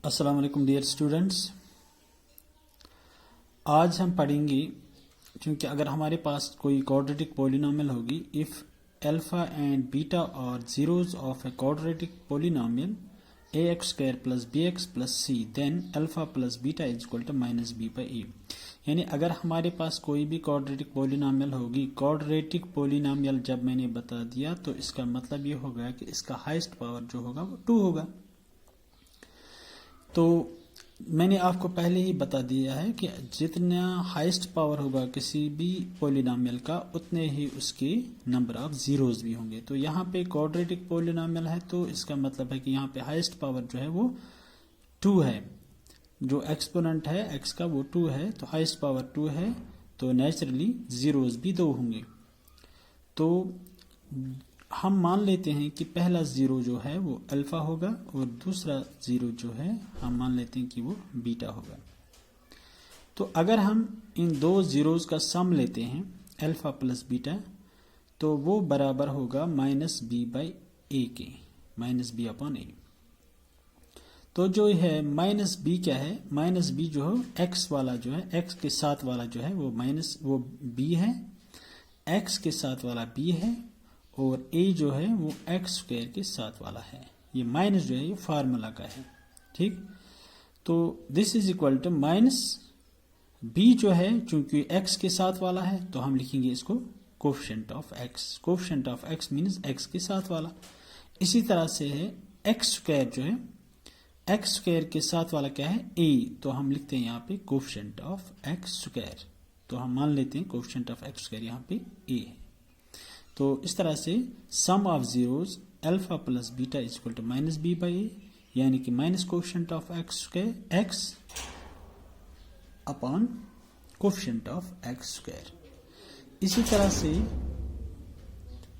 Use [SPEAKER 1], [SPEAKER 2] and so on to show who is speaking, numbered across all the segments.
[SPEAKER 1] अस्सलाम वालेकुम dear students. आज हम पढ़ेंगे, क्योंकि अगर हमारे पास कोई क्वाड्रेटिक पॉलिनोमियल होगी, if alpha and beta are zeros of a quadratic polynomial a x square plus b x plus c, then alpha plus beta is equal to minus b by a. यानी अगर हमारे पास कोई भी quadratic polynomial होगी, quadratic polynomial जब मैंने बता दिया तो इसका मतलब ये होगा कि इसका हाईएस्ट पावर जो होगा वो 2 होगा। तो मैंने आपको पहले ही बता दिया है कि जितना हाईएस्ट पावर होगा किसी भी पॉलिनोमियल का, उतने ही उसके नंबर ऑफ जीरोज भी होंगे। तो यहाँ पे क्वाड्रेटिक पॉलिनोमियल है तो इसका मतलब है कि यहाँ पे हाईएस्ट पावर जो है वो 2 है। जो एक्सपोनेंट है x का वो 2 है, तो हाईएस्ट पावर 2 है, तो नेचुरली जीरोज भी 2 होंगे। तो हम मान लेते हैं कि पहला जीरो जो है वो अल्फा होगा और दूसरा जीरो जो है हम मान लेते हैं कि वो बीटा होगा। तो अगर हम इन दो जीरोज का सम लेते हैं अल्फा प्लस बीटा, तो वो बराबर होगा माइनस बी बाई ए के, माइनस बी अपॉन ए। तो जो है माइनस बी क्या है, माइनस बी जो है एक्स वाला जो है, एक्स के साथ वाला जो है वो बी है, एक्स के साथ वाला बी है, और a जो है वो एक्स स्क्वायर के साथ वाला है। ये माइनस जो है ये फार्मूला का है, ठीक। तो this is equal to minus b जो है, चूंकि x के साथ वाला है तो हम लिखेंगे इसको coefficient of x। Coefficient of x means x के साथ वाला। इसी तरह से है एक्स स्क्वायर जो है, एक्स स्क्वायर के साथ वाला क्या है a, तो हम लिखते हैं यहाँ पे कोफिशिएंट ऑफ x स्क्वायर। तो हम मान लेते हैं कोफिशिएंट ऑफ x स्क्वायर यहाँ पे a है। तो इस तरह से sum of zeros alpha plus beta is equal to minus b by a, यानी कि minus coefficient of x square x upon coefficient of x square. इसी तरह से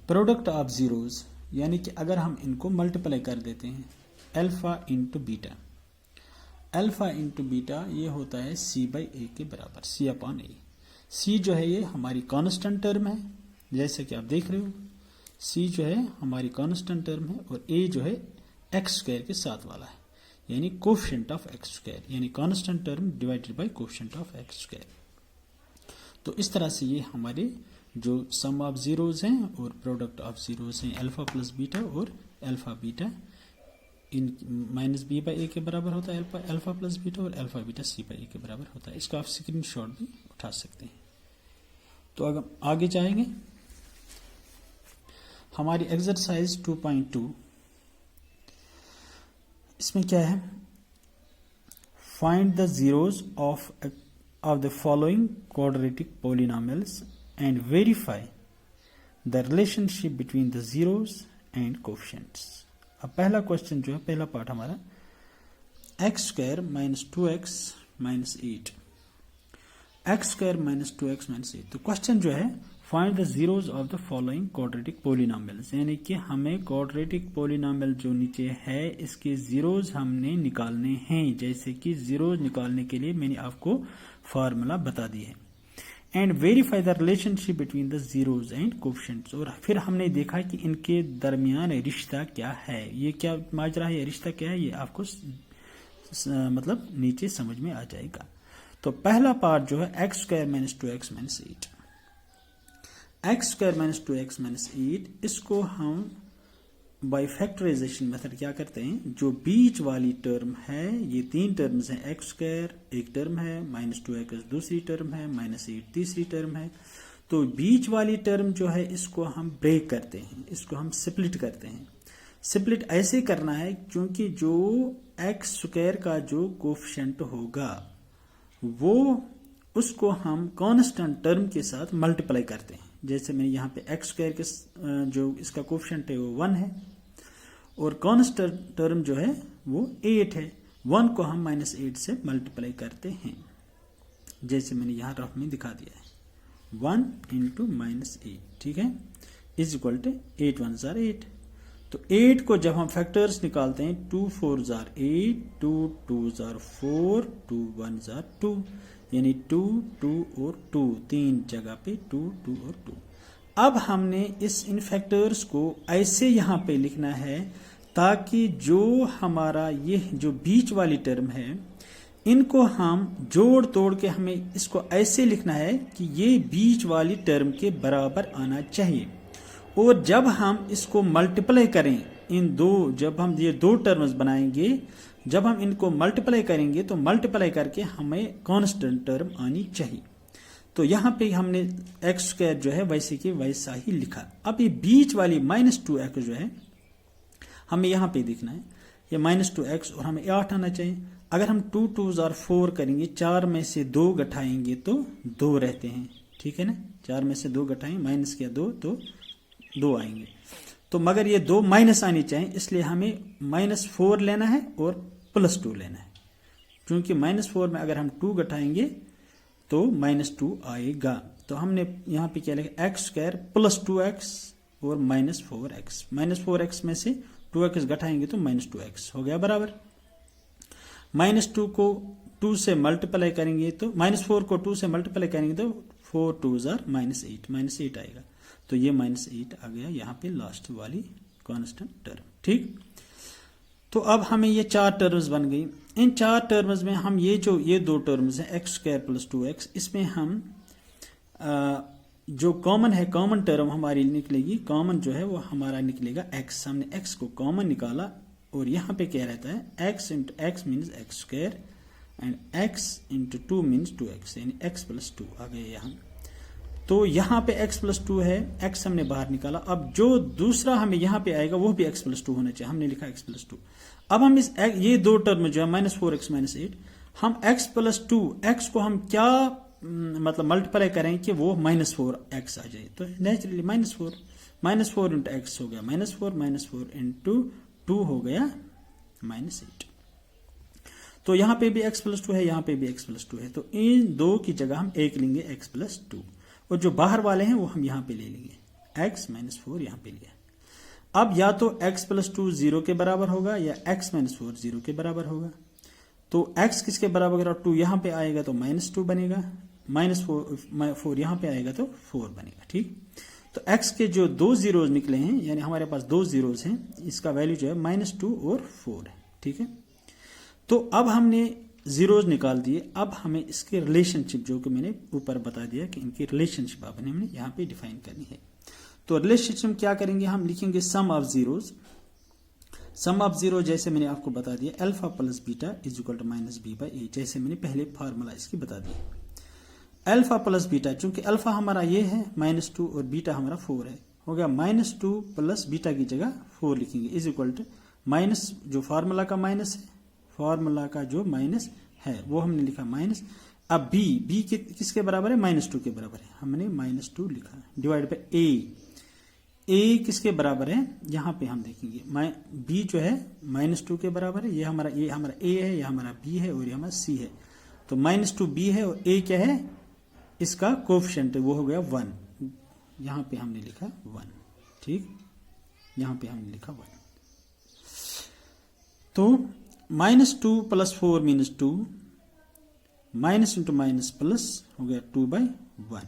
[SPEAKER 1] प्रोडक्ट ऑफ जीरोज, यानी कि अगर हम इनको मल्टीप्लाई कर देते हैं alpha into beta, alpha into beta ये होता है सी बाई ए के बराबर, सी अपॉन ए। सी जो है ये हमारी कांस्टेंट टर्म है, जैसे कि आप देख रहे हो, c जो है हमारी कांस्टेंट टर्म है और a जो है एक्स स्क्वायर के साथ वाला है, यानी कोफिशिएंट ऑफ एक्स स्क्वायर, यानी constant term divided by coefficient of x square. तो इस तरह से ये हमारे जो सम ऑफ जीरोज हैं और प्रोडक्ट ऑफ जीरोज हैं अल्फा प्लस बीटा और अल्फा बीटा इन माइनस बी बाई ए के बराबर होता है अल्फा प्लस बीटा, और alpha beta c by a के बराबर होता है। इसका आप स्क्रीनशॉट भी उठा सकते हैं। तो अगर आगे जाएंगे, हमारी एक्सरसाइज 2.2, इसमें क्या है, find the zeros of the following quadratic polynomials and verify the relationship between the zeros and coefficients. अब पहला क्वेश्चन जो है, पहला पार्ट हमारा x square minus 2x minus 8, x square minus 2x minus 8। तो क्वेश्चन जो है find the zeros of the following quadratic polynomials, यानी कि हमें क्वाड्रेटिक पॉलिनोमियल जो नीचे है इसके जीरोज हमने निकालने हैं। जैसे कि जीरोज निकालने के लिए मैंने आपको फार्मूला बता दी है। And verify the relationship between the zeros and coefficients, और फिर हमने देखा कि इनके दरमियान रिश्ता क्या है, ये क्या माजरा है, रिश्ता क्या है, ये आपको मतलब नीचे समझ में आ जाएगा। तो पहला पार्ट जो है x square minus 2x minus 8, x square minus 2x minus 8, इसको हम बाई फैक्टराइजेशन मेथड क्या करते हैं, जो बीच वाली टर्म है, ये 3 टर्म्स हैं, एक्स स्क्वायर एक टर्म है, माइनस 2x दूसरी टर्म है, माइनस 8 तीसरी टर्म है। तो बीच वाली टर्म जो है इसको हम ब्रेक करते हैं, इसको हम स्प्लिट करते हैं। स्प्लिट ऐसे करना है क्योंकि जो एक्स स्क्वायर का जो कोफिशिएंट होगा वो उसको हम कांस्टेंट टर्म के साथ मल्टीप्लाई करते हैं। जैसे मैं यहाँ पे एक्स स्क्वायर के जो इसका कोफिशिएंट है वो 1 है और कांस्टेंट टर्म जो है वो 8 है। 1 को हम माइनस 8 से मल्टीप्लाई करते हैं, जैसे मैंने यहाँ रफ में दिखा दिया है, 1 इंटू माइनस 8, ठीक है, इज इक्वल टू 8 1 जार 8। तो 8 को जब हम फैक्टर्स निकालते हैं, 2 4 जार 8, 2 2 जार 4, 2 1 जार 2, यानी 2 2 और 2, 3 जगह पे 2 2 और 2। अब हमने इन फैक्टर्स को ऐसे यहाँ पे लिखना है ताकि जो हमारा ये जो बीच वाली टर्म है इनको हम जोड़ तोड़ के हमें इसको ऐसे लिखना है कि ये बीच वाली टर्म के बराबर आना चाहिए। और जब हम इसको मल्टीप्लाई करें इन दो, जब हम ये दो टर्म्स बनाएंगे, जब हम इनको मल्टीप्लाई करेंगे तो मल्टीप्लाई करके हमें कांस्टेंट टर्म आनी चाहिए। तो यहाँ पे हमने एक्स स्क्वायर जो है वैसे के वैसा ही लिखा। अब ये बीच वाली -2x जो है हमें यहाँ पे देखना है, ये -2x और हमें 8 आना चाहिए। अगर हम 2 2s और 4 करेंगे, 4 में से 2 घटाएंगे तो 2 रहते हैं, ठीक है ना। 4 में से 2 घटाएंगे, माइनस किया 2 तो 2 आएंगे। तो मगर ये 2 माइनस आनी चाहिए, इसलिए हमें -4 लेना है और +2 लेना है। क्योंकि -4 में अगर हम 2 घटाएंगे तो -2 आएगा। तो हमने यहाँ पे क्या लिखा, एक्स स्क्वायर +2x और -4x। -4x में से 2x घटाएंगे तो -2x हो गया बराबर। -2 को 2 से मल्टीप्लाई करेंगे तो -4 को 2 से मल्टीप्लाई करेंगे तो 4 2s are -8 आएगा। तो ये -8 आ गया यहाँ पे लास्ट वाली कांस्टेंट टर्म, ठीक। तो अब हमें ये 4 टर्म्स बन गई। इन 4 टर्म्स में हम ये दो टर्म्स हैं एक्स स्क्वायर +2x, इसमें हम जो कॉमन है, कॉमन टर्म हमारी निकलेगी, कॉमन जो है वो हमारा निकलेगा x। हमने x को कॉमन निकाला और यहाँ पे क्या रहता है, x into x means x square and x into 2 means 2x, यानी x +2 आ गए यहाँ। तो यहाँ पे x +2 है, x हमने बाहर निकाला। अब जो दूसरा हमें यहाँ पे आएगा वो भी x +2 होना चाहिए, हमने लिखा x +2। अब हम ये दो टर्म जो है -4x -8, हम x +2 x को हम क्या मतलब मल्टीप्लाई करें कि वो -4x आ जाए। तो नेचुरली -4 इंटू एक्स हो गया -4 इंटू 2 हो गया -8। तो यहाँ पे भी x +2 है, यहाँ पे भी x +2 है। तो इन दो की जगह हम एक लेंगे x +2 और जो बाहर वाले हैं वो हम यहाँ पे ले लेंगे, x -4 यहाँ पे लिया। अब या तो x +2 0 के बराबर होगा या x -4 0 के बराबर होगा। तो x किसके बराबर होगा, 2 यहाँ पे आएगा तो -2 बनेगा, -4 यहाँ पे आएगा तो 4 बनेगा, ठीक। तो x के जो 2 जीरोज निकले हैं, यानी हमारे पास 2 जीरोज हैं, इसका वैल्यू जो है -2 और 4 है, ठीक है। तो अब हमने जीरोज निकाल दिए। अब हमें इसके रिलेशनशिप जो कि मैंने ऊपर बता दिया कि इनकी रिलेशनशिप अब हमने यहाँ पे डिफाइन करनी है। तो रिलेशनशिप क्या करेंगे, हम लिखेंगे sum of zeros. Sum of zero जैसे मैंने आपको बता दिया, alpha plus beta is equal to -b/a, जैसे मैंने पहले फार्मूला इसकी बता दिया। अल्फा प्लस बीटा, चूंकि अल्फा हमारा ये है -2 और बीटा हमारा 4 है, हो गया -2 प्लस बीटा की जगह 4 लिखेंगे इज इक्वल टू माइनस, जो फार्मूला का माइनस है, फार्मूला का जो माइनस है वो हमने लिखा माइनस। अब b किसके बराबर है, -2 के बराबर है, हमने -2 लिखा, डिवाइड बाय a किसके बराबर है, यहाँ पे हम देखेंगे b जो है -2 के बराबर है। ये हमारा a है, ये हमारा b है और ये हमारा c है। तो -2b है और a क्या है, इसका कोएफिशिएंट है, वो हो गया 1। यहाँ पे हमने लिखा 1, ठीक, यहाँ पे हमने लिखा 1। तो -2 + 4 means 2, minus into minus plus हो गया 2/1।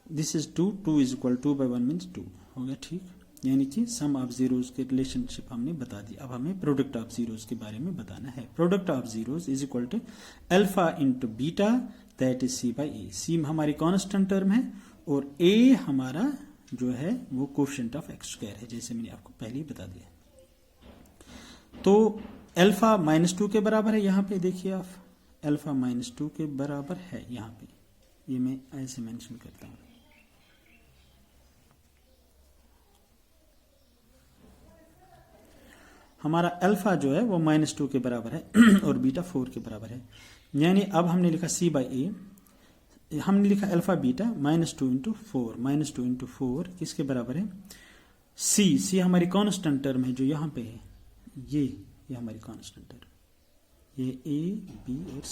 [SPEAKER 1] This is 2 is equal 2/1 means 2 हो गया, ठीक। यानी कि सम ऑफ जीरोज के रिलेशनशिप हमने बता दी। अब हमें प्रोडक्ट ऑफ जीरोज के बारे में बताना है। Product of zeros is equal to alpha into beta that is c/a। c हमारी कांस्टेंट टर्म है और a हमारा जो है वो कोएफिशिएंट ऑफ x स्क्वायर है, जैसे मैंने आपको पहले ही बता दिया। तो अल्फा -2 के बराबर है, यहाँ पे देखिए आप, अल्फा -2 के बराबर है, यहाँ पे ये मैं ऐसे मेंशन करता हूं। हमारा अल्फा जो है वो -2 के बराबर है और बीटा 4 के बराबर है। यानी अब हमने लिखा c/a, हमने लिखा अल्फा बीटा -2 इंटू 4, -2 इंटू 4 किसके बराबर है, c हमारी कांस्टेंट टर्म है जो यहाँ पे है, ये हमारी कांस्टेंट टर्म, ये a b और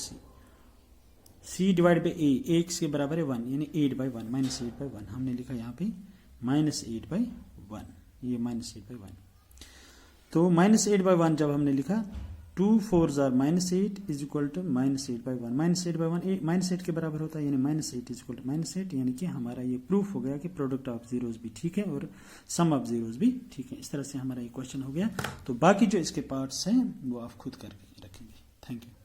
[SPEAKER 1] c डिवाइड बाई a किसके बराबर है 1, यानी 8/1 -8/1 हमने लिखा यहाँ पे -8/1, ये -8/1। तो -8/1 जब हमने लिखा 2 4 जार -8 इज इक्वल टू -8/1 -8/1 -8 के बराबर होता है, यानी -8 इज इक्वल टू -8, यानी कि हमारा ये प्रूफ हो गया कि प्रोडक्ट ऑफ जीरोस भी ठीक है और सम ऑफ जीरोस भी ठीक है। इस तरह से हमारा ये क्वेश्चन हो गया। तो बाकी जो इसके पार्ट्स हैं वो आप खुद करके रखेंगे। Thank you.